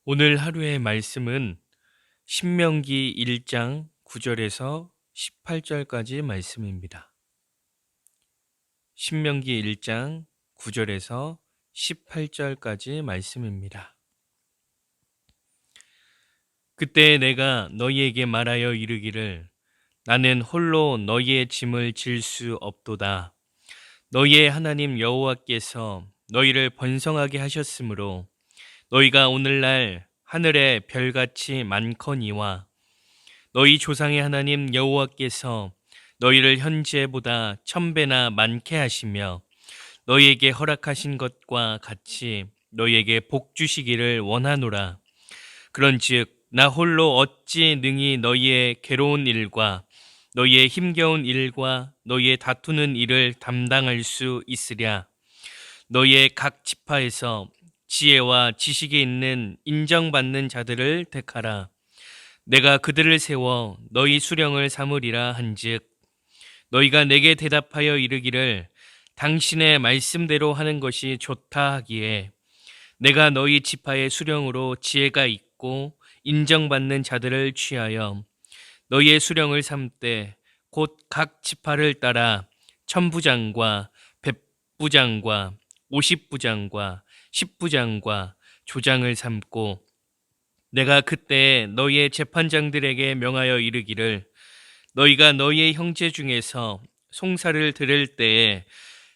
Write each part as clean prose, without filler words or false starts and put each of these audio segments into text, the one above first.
오늘 하루의 말씀은 신명기 1장 9절에서 18절까지 말씀입니다. 신명기 1장 9절에서 18절까지 말씀입니다. 그때 내가 너희에게 말하여 이르기를 나는 홀로 너희의 짐을 질 수 없도다. 너희의 하나님 여호와께서 너희를 번성하게 하셨으므로 너희가 오늘날 하늘의 별같이 많거니와 너희 조상의 하나님 여호와께서 너희를 현재보다 1000배나 많게 하시며 너희에게 허락하신 것과 같이 너희에게 복 주시기를 원하노라. 그런즉 나 홀로 어찌 능히 너희의 괴로운 일과 너희의 힘겨운 일과 너희의 다투는 일을 담당할 수 있으랴. 너희의 각 지파에서 지혜와 지식이 있는 인정받는 자들을 택하라. 내가 그들을 세워 너희 수령을 삼으리라 한즉 너희가 내게 대답하여 이르기를 당신의 말씀대로 하는 것이 좋다 하기에 내가 너희 지파의 수령으로 지혜가 있고 인정받는 자들을 취하여 너희의 수령을 삼되 곧 각 지파를 따라 천부장과 백부장과 50부장과 10부장과 조장을 삼고 내가 그때 너희의 재판장들에게 명하여 이르기를 너희가 너희의 형제 중에서 송사를 들을 때에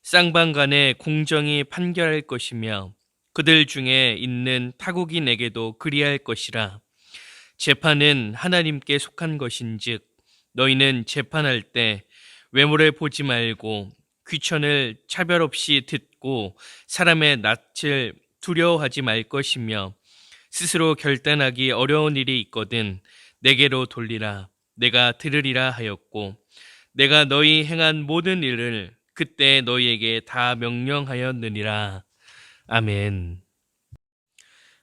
쌍방간에 공정히 판결할 것이며 그들 중에 있는 타국인에게도 그리할 것이라. 재판은 하나님께 속한 것인즉 너희는 재판할 때 외모를 보지 말고 귀천을 차별 없이 듣고 사람의 낯을 두려워하지 말 것이며 스스로 결단하기 어려운 일이 있거든 내게로 돌리라. 내가 들으리라 하였고 내가 너희 행한 모든 일을 그때 너희에게 다 명령하였느니라. 아멘.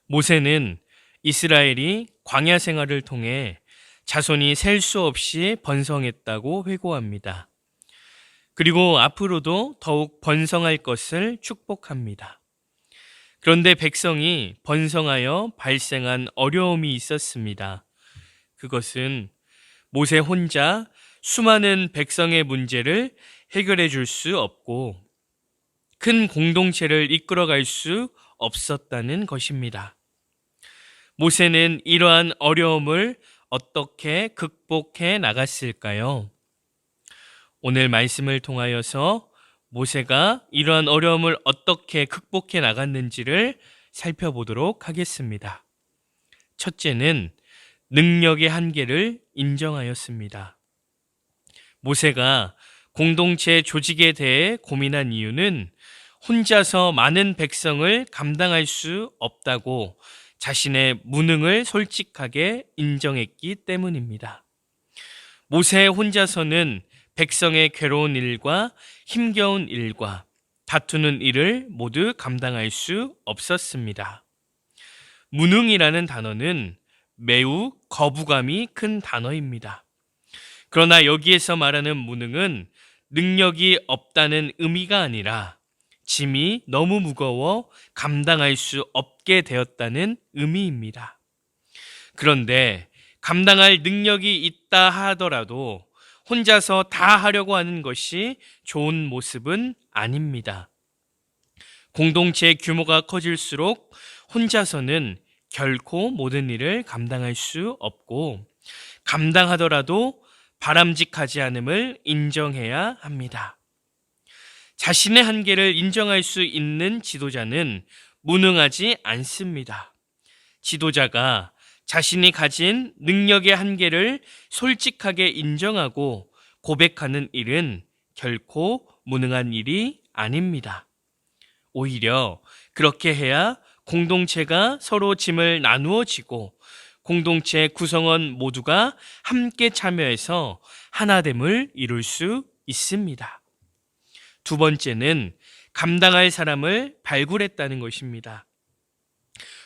모세는 이스라엘이 광야 생활을 통해 자손이 셀 수 없이 번성했다고 회고합니다. 그리고 앞으로도 더욱 번성할 것을 축복합니다. 그런데 백성이 번성하여 발생한 어려움이 있었습니다. 그것은 모세 혼자 수많은 백성의 문제를 해결해 줄 수 없고 큰 공동체를 이끌어갈 수 없었다는 것입니다. 모세는 이러한 어려움을 어떻게 극복해 나갔을까요? 오늘 말씀을 통하여서 모세가 이러한 어려움을 어떻게 극복해 나갔는지를 살펴보도록 하겠습니다. 첫째는 능력의 한계를 인정하였습니다. 모세가 공동체 조직에 대해 고민한 이유는 혼자서 많은 백성을 감당할 수 없다고 자신의 무능을 솔직하게 인정했기 때문입니다. 모세 혼자서는 백성의 괴로운 일과 힘겨운 일과 다투는 일을 모두 감당할 수 없었습니다. 무능이라는 단어는 매우 거부감이 큰 단어입니다. 그러나 여기에서 말하는 무능은 능력이 없다는 의미가 아니라 짐이 너무 무거워 감당할 수 없게 되었다는 의미입니다. 그런데 감당할 능력이 있다 하더라도 혼자서 다 하려고 하는 것이 좋은 모습은 아닙니다. 공동체의 규모가 커질수록 혼자서는 결코 모든 일을 감당할 수 없고 감당하더라도 바람직하지 않음을 인정해야 합니다. 자신의 한계를 인정할 수 있는 지도자는 무능하지 않습니다. 지도자가 자신이 가진 능력의 한계를 솔직하게 인정하고 고백하는 일은 결코 무능한 일이 아닙니다. 오히려 그렇게 해야 공동체가 서로 짐을 나누어 지고 공동체 구성원 모두가 함께 참여해서 하나됨을 이룰 수 있습니다. 두 번째는 감당할 사람을 발굴했다는 것입니다.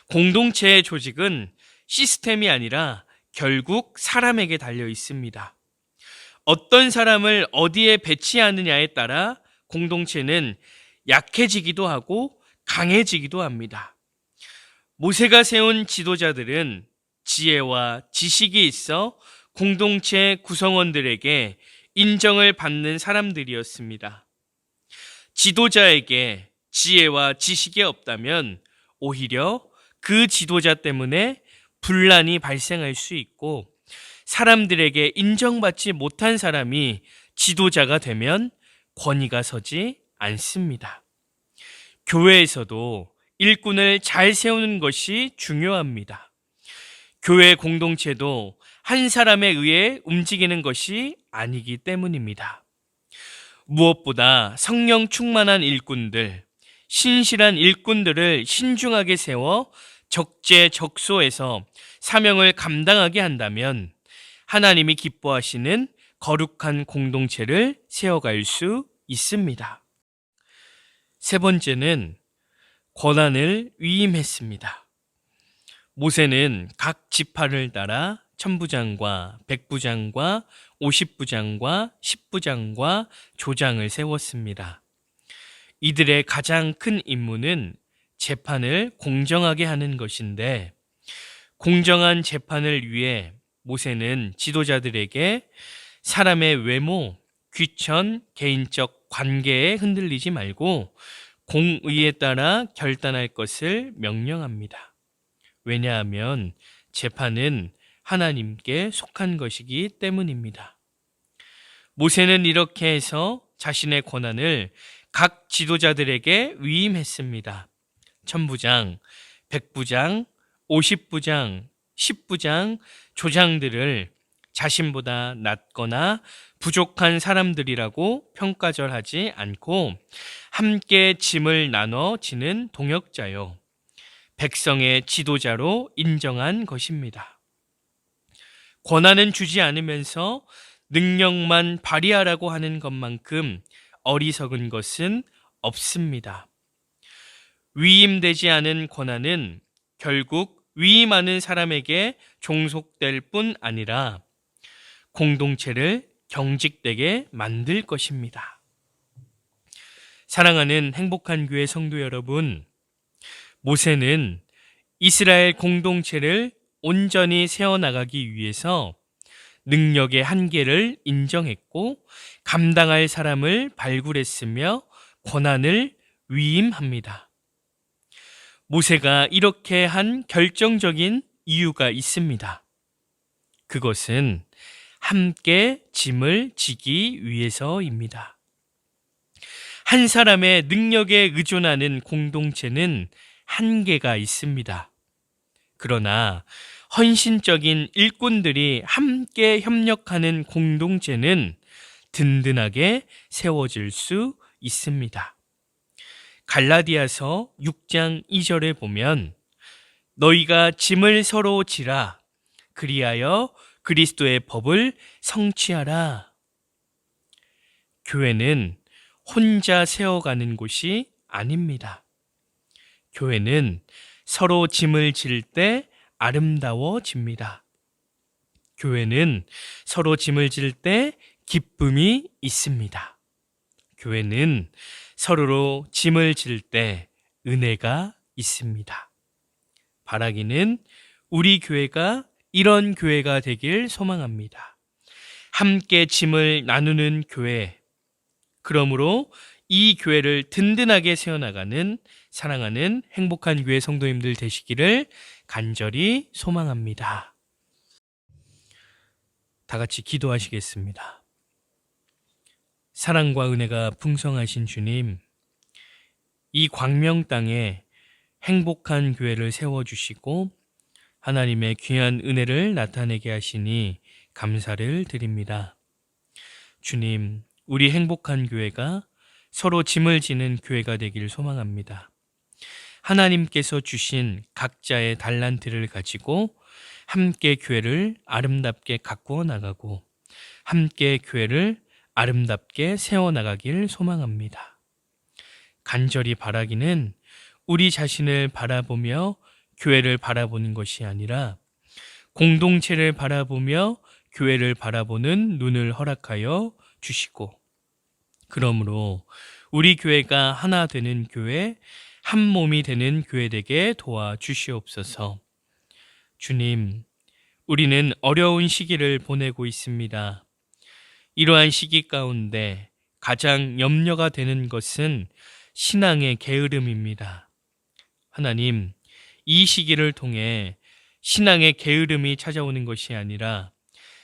공동체의 조직은 시스템이 아니라 결국 사람에게 달려 있습니다. 어떤 사람을 어디에 배치하느냐에 따라 공동체는 약해지기도 하고 강해지기도 합니다. 모세가 세운 지도자들은 지혜와 지식이 있어 공동체 구성원들에게 인정을 받는 사람들이었습니다. 지도자에게 지혜와 지식이 없다면 오히려 그 지도자 때문에 분란이 발생할 수 있고, 사람들에게 인정받지 못한 사람이 지도자가 되면 권위가 서지 않습니다. 교회에서도 일꾼을 잘 세우는 것이 중요합니다. 교회 공동체도 한 사람에 의해 움직이는 것이 아니기 때문입니다. 무엇보다 성령 충만한 일꾼들, 신실한 일꾼들을 신중하게 세워 적재적소에서 사명을 감당하게 한다면 하나님이 기뻐하시는 거룩한 공동체를 세워갈 수 있습니다. 세 번째는 권한을 위임했습니다. 모세는 각 지파를 따라 천부장과 백부장과 50부장과 10부장과 조장을 세웠습니다. 이들의 가장 큰 임무는 재판을 공정하게 하는 것인데, 공정한 재판을 위해 모세는 지도자들에게 사람의 외모, 귀천, 개인적 관계에 흔들리지 말고 공의에 따라 결단할 것을 명령합니다. 왜냐하면 재판은 하나님께 속한 것이기 때문입니다. 모세는 이렇게 해서 자신의 권한을 각 지도자들에게 위임했습니다. 천부장, 백부장, 50부장, 10부장, 조장들을 자신보다 낮거나 부족한 사람들이라고 평가절하지 않고 함께 짐을 나눠 지는 동역자요, 백성의 지도자로 인정한 것입니다. 권한은 주지 않으면서 능력만 발휘하라고 하는 것만큼 어리석은 것은 없습니다. 위임되지 않은 권한은 결국 위임하는 사람에게 종속될 뿐 아니라 공동체를 경직되게 만들 것입니다. 사랑하는 행복한 교회 성도 여러분, 모세는 이스라엘 공동체를 온전히 세워나가기 위해서 능력의 한계를 인정했고 감당할 사람을 발굴했으며 권한을 위임합니다. 모세가 이렇게 한 결정적인 이유가 있습니다. 그것은 함께 짐을 지기 위해서입니다. 한 사람의 능력에 의존하는 공동체는 한계가 있습니다. 그러나 헌신적인 일꾼들이 함께 협력하는 공동체는 든든하게 세워질 수 있습니다. 갈라디아서 6장 2절에 보면 너희가 짐을 서로 지라 그리하여 그리스도의 법을 성취하라. 교회는 혼자 세워가는 곳이 아닙니다. 교회는 서로 짐을 질 때 아름다워집니다. 교회는 서로 짐을 질 때 기쁨이 있습니다. 교회는 서로로 짐을 질 때 은혜가 있습니다. 바라기는 우리 교회가 이런 교회가 되길 소망합니다. 함께 짐을 나누는 교회, 그러므로 이 교회를 든든하게 세워나가는 사랑하는 행복한 교회 성도님들 되시기를 간절히 소망합니다. 다 같이 기도하시겠습니다. 사랑과 은혜가 풍성하신 주님, 이 광명 땅에 행복한 교회를 세워주시고 하나님의 귀한 은혜를 나타내게 하시니 감사를 드립니다. 주님, 우리 행복한 교회가 서로 짐을 지는 교회가 되길 소망합니다. 하나님께서 주신 각자의 달란트를 가지고 함께 교회를 아름답게 가꾸어 나가고 함께 교회를 아름답게 세워나가길 소망합니다. 간절히 바라기는 우리 자신을 바라보며 교회를 바라보는 것이 아니라 공동체를 바라보며 교회를 바라보는 눈을 허락하여 주시고, 그러므로 우리 교회가 하나 되는 교회, 한 몸이 되는 교회 되게 도와주시옵소서. 주님, 우리는 어려운 시기를 보내고 있습니다. 이러한 시기 가운데 가장 염려가 되는 것은 신앙의 게으름입니다. 하나님, 이 시기를 통해 신앙의 게으름이 찾아오는 것이 아니라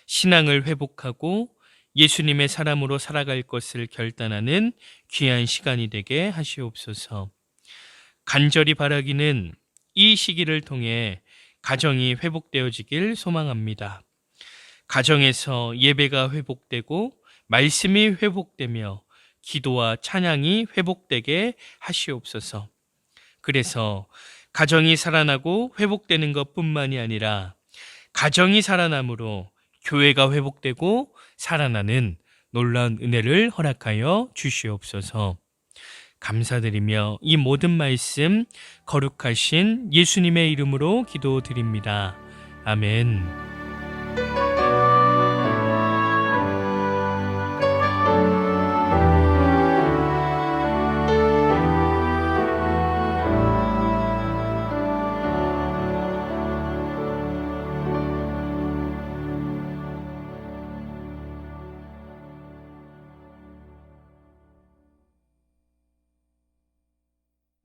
신앙을 회복하고 예수님의 사람으로 살아갈 것을 결단하는 귀한 시간이 되게 하시옵소서. 간절히 바라기는 이 시기를 통해 가정이 회복되어지길 소망합니다. 가정에서 예배가 회복되고 말씀이 회복되며 기도와 찬양이 회복되게 하시옵소서. 그래서 가정이 살아나고 회복되는 것뿐만이 아니라 가정이 살아남으로 교회가 회복되고 살아나는 놀라운 은혜를 허락하여 주시옵소서. 감사드리며 이 모든 말씀 거룩하신 예수님의 이름으로 기도드립니다. 아멘.